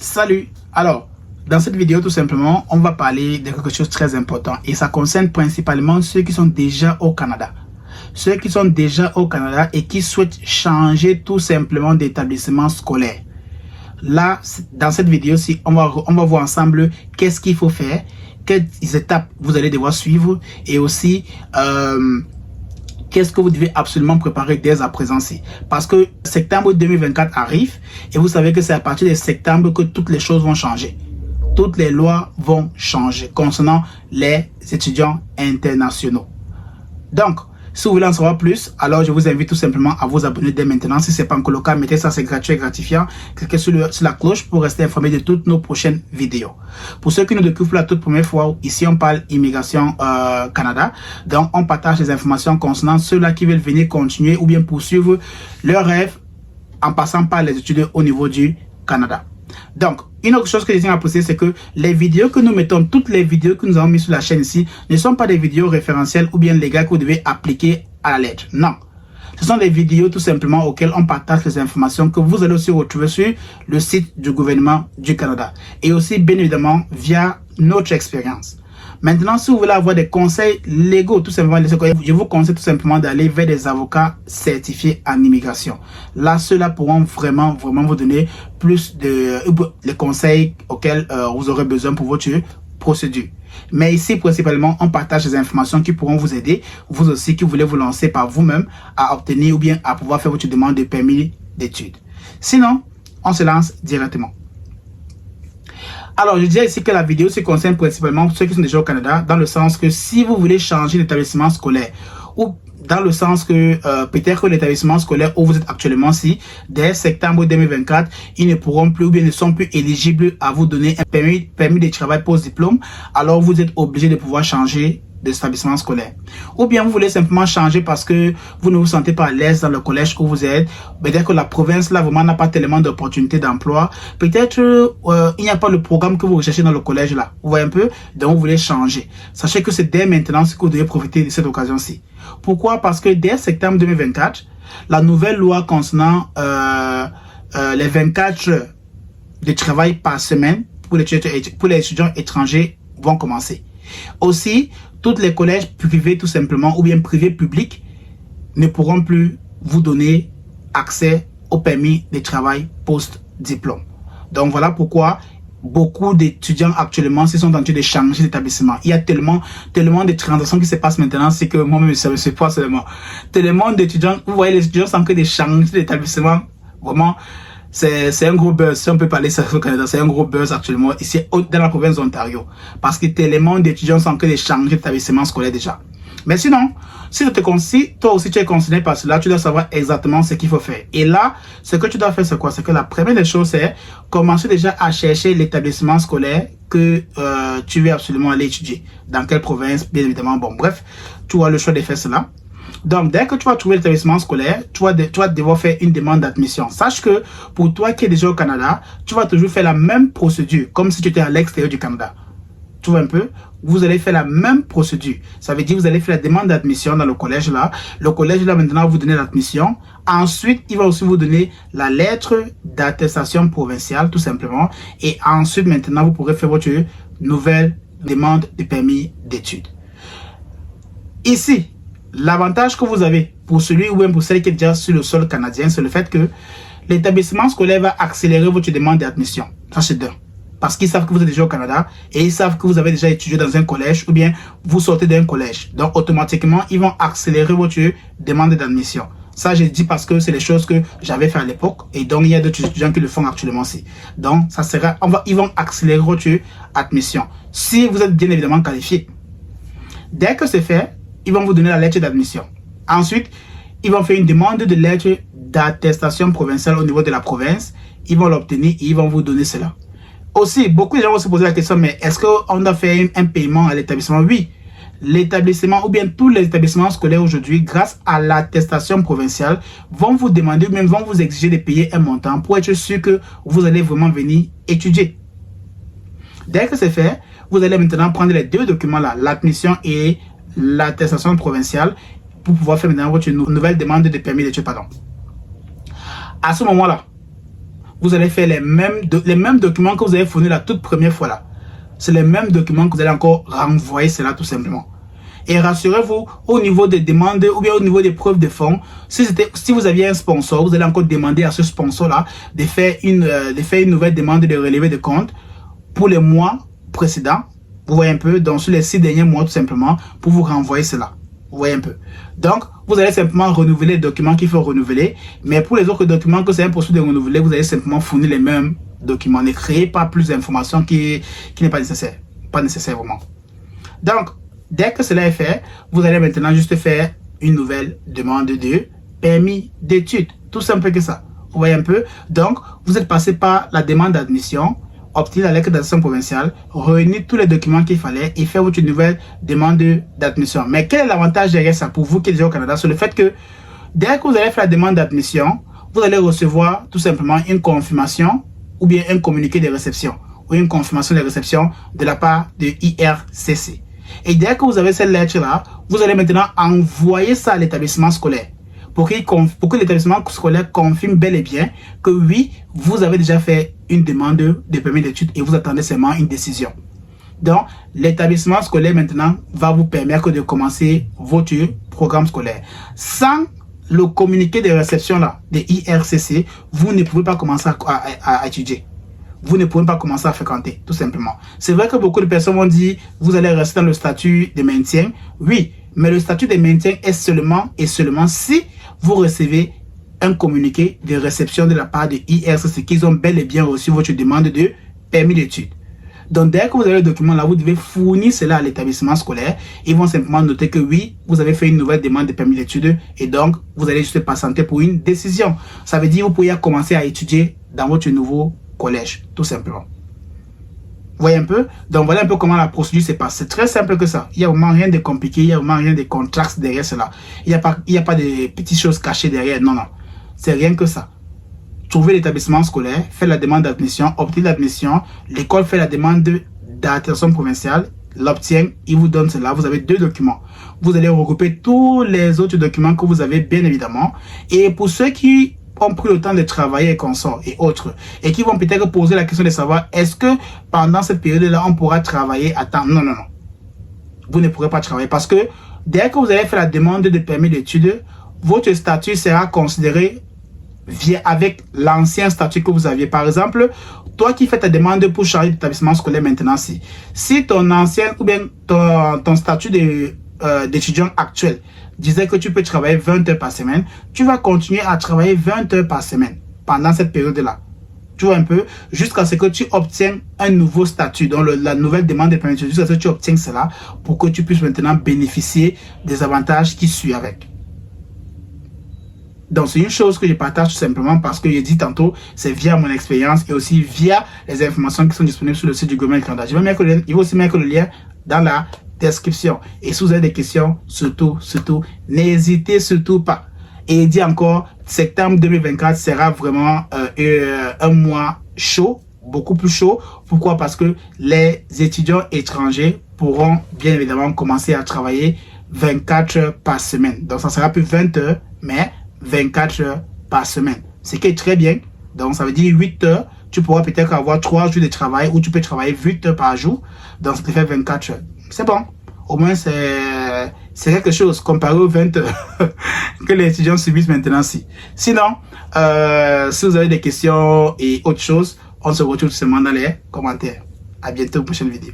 Salut! Alors, dans cette vidéo, tout simplement, on va parler de quelque chose de très important et ça concerne principalement ceux qui sont déjà au Canada. Ceux qui sont déjà au Canada et qui souhaitent changer tout simplement d'établissement scolaire. Là, dans cette vidéo-ci, on va voir ensemble qu'est-ce qu'il faut faire, quelles étapes vous allez devoir suivre et aussi qu'est-ce que vous devez absolument préparer dès à présent. Parce que septembre 2024 arrive et vous savez que c'est à partir de septembre que toutes les choses vont changer. Toutes les lois vont changer concernant les étudiants internationaux. Donc, si vous voulez en savoir plus, alors je vous invite tout simplement à vous abonner dès maintenant. Si ce n'est pas encore le cas, mettez ça, c'est gratuit et gratifiant. Cliquez sur la cloche pour rester informé de toutes nos prochaines vidéos. Pour ceux qui nous découvrent la toute première fois, ici on parle immigration Canada. Donc on partage les informations concernant ceux-là qui veulent venir continuer ou bien poursuivre leur rêve en passant par les études au niveau du Canada. Donc, une autre chose que je tiens à préciser, c'est que les vidéos que nous mettons, toutes les vidéos que nous avons mises sur la chaîne ici, ne sont pas des vidéos référentielles ou bien légales que vous devez appliquer à la lettre. Non. Ce sont des vidéos tout simplement auxquelles on partage les informations que vous allez aussi retrouver sur le site du gouvernement du Canada. Et aussi, bien évidemment, via notre expérience. Maintenant, si vous voulez avoir des conseils légaux, tout simplement, je vous conseille tout simplement d'aller vers des avocats certifiés en immigration. Là, ceux-là pourront vraiment vous donner plus de les conseils auxquels vous aurez besoin pour votre procédure. Mais ici, principalement, on partage des informations qui pourront vous aider, vous aussi qui voulez vous lancer par vous-même à obtenir ou bien à pouvoir faire votre demande de permis d'études. Sinon, on se lance directement. Alors, je disais ici que la vidéo se concerne principalement pour ceux qui sont déjà au Canada, dans le sens que si vous voulez changer d'établissement scolaire, ou dans le sens que peut-être que l'établissement scolaire où vous êtes actuellement, dès septembre 2024, ils ne pourront plus ou bien ne sont plus éligibles à vous donner un permis de travail post-diplôme, alors vous êtes obligé de pouvoir changer d'établissement scolaire. Ou bien vous voulez simplement changer parce que vous ne vous sentez pas à l'aise dans le collège où vous êtes. Peut-être que la province là vraiment n'a pas tellement d'opportunités d'emploi. Peut-être il n'y a pas le programme que vous recherchez dans le collège là. Vous voyez un peu? Donc vous voulez changer. Sachez que c'est dès maintenant que vous devez profiter de cette occasion-ci. Pourquoi? Parce que dès septembre 2024, la nouvelle loi concernant les 24 heures de travail par semaine pour les étudiants étrangers vont commencer. Aussi, tous les collèges privés tout simplement ou bien privés publics ne pourront plus vous donner accès au permis de travail post-diplôme. Donc voilà pourquoi beaucoup d'étudiants actuellement se sont en train de changer d'établissement. Il y a tellement de transactions qui se passent maintenant, c'est que moi-même ça me se passe seulement. Tellement d'étudiants, vous voyez les étudiants sont en train de changer d'établissement. Vraiment, c'est un gros buzz. Si on peut parler ça au Canada, c'est un gros buzz actuellement ici dans la province d'Ontario. Parce que tellement d'étudiants sont en train de changer d'établissement scolaire déjà. Mais sinon, si toi aussi tu es concerné par cela, tu dois savoir exactement ce qu'il faut faire. Et là, ce que tu dois faire, c'est quoi? C'est que la première des choses, c'est commencer déjà à chercher l'établissement scolaire que tu veux absolument aller étudier. Dans quelle province, bien évidemment. Bon, bref, tu as le choix de faire cela. Donc, dès que tu vas trouver l'établissement scolaire, tu vas devoir faire une demande d'admission. Sache que pour toi qui es déjà au Canada, tu vas toujours faire la même procédure, comme si tu étais à l'extérieur du Canada. Tu vois un peu? Vous allez faire la même procédure. Ça veut dire que vous allez faire la demande d'admission dans le collège là. Le collège là maintenant va vous donner l'admission. Ensuite, il va aussi vous donner la lettre d'attestation provinciale tout simplement. Et ensuite, maintenant, vous pourrez faire votre nouvelle demande de permis d'études. Ici, l'avantage que vous avez pour celui ou même pour celle qui est déjà sur le sol canadien, c'est le fait que l'établissement scolaire va accélérer votre demande d'admission. Ça, c'est d'un. Parce qu'ils savent que vous êtes déjà au Canada et ils savent que vous avez déjà étudié dans un collège ou bien vous sortez d'un collège. Donc, automatiquement, ils vont accélérer votre demande d'admission. Ça, je dis parce que c'est les choses que j'avais fait à l'époque et donc il y a d'autres étudiants qui le font actuellement aussi. Donc, ça sera, ils vont accélérer votre admission. Si vous êtes bien évidemment qualifié. Dès que c'est fait, ils vont vous donner la lettre d'admission. Ensuite, ils vont faire une demande de lettre d'attestation provinciale au niveau de la province. Ils vont l'obtenir et ils vont vous donner cela. Aussi, beaucoup de gens vont se poser la question, mais est-ce qu'on doit faire un paiement à l'établissement? Oui. L'établissement ou bien tous les établissements scolaires aujourd'hui, grâce à l'attestation provinciale, vont vous demander ou même vont vous exiger de payer un montant pour être sûr que vous allez vraiment venir étudier. Dès que c'est fait, vous allez maintenant prendre les deux documents là, l'admission et l'attestation provinciale pour pouvoir faire maintenant votre nouvelle demande de permis d'études. À ce moment-là, vous allez faire les mêmes documents que vous avez fournis la toute première fois là. C'est les mêmes documents que vous allez encore renvoyer cela tout simplement. Et rassurez-vous, au niveau des demandes ou bien au niveau des preuves de fonds, si vous aviez un sponsor, vous allez encore demander à ce sponsor-là de faire une nouvelle demande de relevé de compte pour les mois précédents. Vous voyez un peu, donc sur les 6 derniers mois tout simplement, pour vous renvoyer cela. Vous voyez un peu. Donc, vous allez simplement renouveler les documents qu'il faut renouveler. Mais pour les autres documents que c'est impossible de renouveler, vous allez simplement fournir les mêmes documents. Ne créez pas plus d'informations qui n'est pas nécessaire. Pas nécessaire vraiment. Donc, dès que cela est fait, vous allez maintenant juste faire une nouvelle demande de permis d'études. Tout simple que ça. Vous voyez un peu. Donc, vous êtes passé par la demande d'admission, obtenir la lettre d'admission provinciale, réunir tous les documents qu'il fallait et faire votre nouvelle demande d'admission. Mais quel est l'avantage derrière ça pour vous qui êtes déjà au Canada? C'est le fait que dès que vous allez faire la demande d'admission, vous allez recevoir tout simplement une confirmation ou bien un communiqué de réception ou une confirmation de réception de la part de IRCC. Et dès que vous avez cette lettre-là, vous allez maintenant envoyer ça à l'établissement scolaire pour que l'établissement scolaire confirme bel et bien que oui, vous avez déjà fait une demande de permis d'études et vous attendez seulement une décision. Donc, l'établissement scolaire maintenant va vous permettre de commencer votre programme scolaire. Sans le communiqué de réception là, de IRCC, vous ne pouvez pas commencer à étudier. Vous ne pouvez pas commencer à fréquenter, tout simplement. C'est vrai que beaucoup de personnes vont dire, vous allez rester dans le statut de maintien. Oui, mais le statut de maintien est seulement et seulement si vous recevez un communiqué de réception de la part de IRCC qu'ils ont bel et bien reçu votre demande de permis d'études. Donc, dès que vous avez le document là, vous devez fournir cela à l'établissement scolaire. Ils vont simplement noter que oui, vous avez fait une nouvelle demande de permis d'études et donc, vous allez juste patienter pour une décision. Ça veut dire que vous pouvez commencer à étudier dans votre nouveau collège, tout simplement. Vous voyez un peu? Donc, voilà un peu comment la procédure se passe. C'est très simple que ça. Il n'y a vraiment rien de compliqué, il n'y a vraiment rien de contraste derrière cela. Il n'y a pas de petites choses cachées derrière. Non, non. C'est rien que ça. Trouvez l'établissement scolaire, faites la demande d'admission, obtenez l'admission, l'école fait la demande d'attestation provinciale, l'obtient, il vous donne cela. Vous avez 2 documents. Vous allez regrouper tous les autres documents que vous avez, bien évidemment. Et pour ceux qui ont pris le temps de travailler et consorts et autres, et qui vont peut-être poser la question de savoir est-ce que pendant cette période-là, on pourra travailler à temps? Non, non, non. Vous ne pourrez pas travailler parce que dès que vous allez faire la demande de permis d'études, votre statut sera considéré avec l'ancien statut que vous aviez. Par exemple, toi qui fais ta demande pour changer d'établissement scolaire maintenant, si ton ancien ou bien ton statut d'étudiant actuel disait que tu peux travailler 20 heures par semaine, tu vas continuer à travailler 20 heures par semaine pendant cette période-là. Tu vois un peu, jusqu'à ce que tu obtiennes un nouveau statut, donc la nouvelle demande de permis, jusqu'à ce que tu obtiennes cela pour que tu puisses maintenant bénéficier des avantages qui suivent avec. Donc, c'est une chose que je partage tout simplement parce que j'ai dit tantôt, c'est via mon expérience et aussi via les informations qui sont disponibles sur le site du gouvernement du Canada. Je vais aussi mettre le lien dans la description. Et si vous avez des questions, surtout, n'hésitez surtout pas. Et il dit encore, septembre 2024 sera vraiment un mois chaud, beaucoup plus chaud. Pourquoi? Parce que les étudiants étrangers pourront bien évidemment commencer à travailler 24 heures par semaine. Donc, ça sera plus 20 heures, mais 24 heures par semaine. Ce qui est très bien. Donc, ça veut dire 8 heures. Tu pourras peut-être avoir 3 jours de travail ou tu peux travailler 8 heures par jour. Donc, ça te fait 24 heures. C'est bon. Au moins, c'est quelque chose comparé aux 20 heures que les étudiants subissent maintenant. Sinon, si vous avez des questions et autre chose, on se retrouve seulement dans les commentaires. À bientôt, prochaine vidéo.